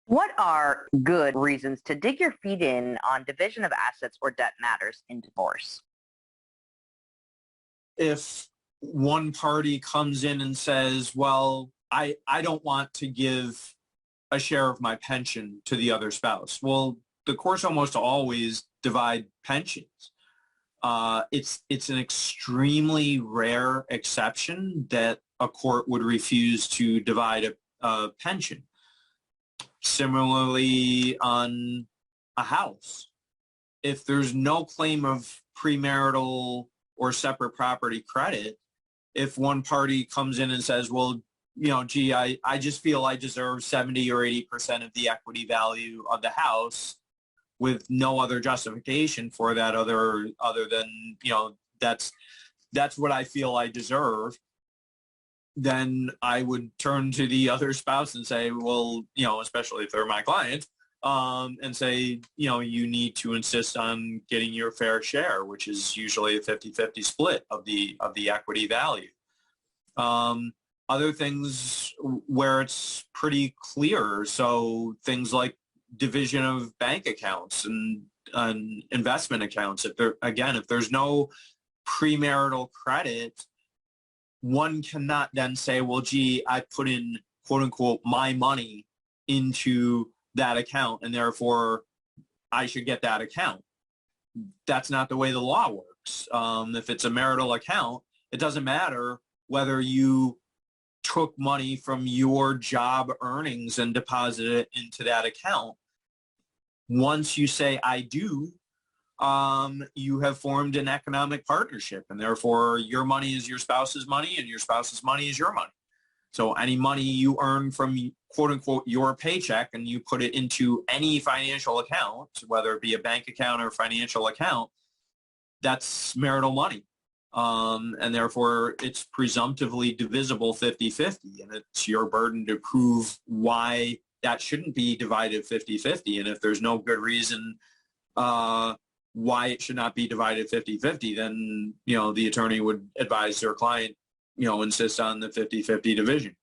What are good reasons to dig your feet in on division of assets or debt matters in divorce? If one party comes in and says, well, I don't want to give a share of my pension to the other spouse. Well, the courts almost always divide pensions. It's an extremely rare exception that a court would refuse to divide a pension. Similarly, on a house, if there's no claim of premarital or separate property credit, if one party comes in and says, well, gee, I just feel I deserve 70 or 80% of the equity value of the house with no other justification for that other than, that's what I feel I deserve, then I would turn to the other spouse and say, well, especially if they're my client, and say, you need to insist on getting your fair share, which is usually a 50-50 split of the equity value. Other things where it's pretty clear, so things like division of bank accounts and investment accounts. If there's no premarital credit, one cannot then say, well, gee, I put in, quote unquote, my money into that account, and therefore I should get that account. That's not the way the law works. If it's a marital account, it doesn't matter whether you took money from your job earnings and deposited it into that account. Once you say, I do, you have formed an economic partnership, and therefore your money is your spouse's money and your spouse's money is your money. So any money you earn from, quote unquote, your paycheck and you put it into any financial account, whether it be a bank account or financial account, that's marital money. And therefore it's presumptively divisible 50-50, and it's your burden to prove why that shouldn't be divided 50-50. And if there's no good reason why it should not be divided 50-50, then, the attorney would advise their client, insist on the 50-50 division.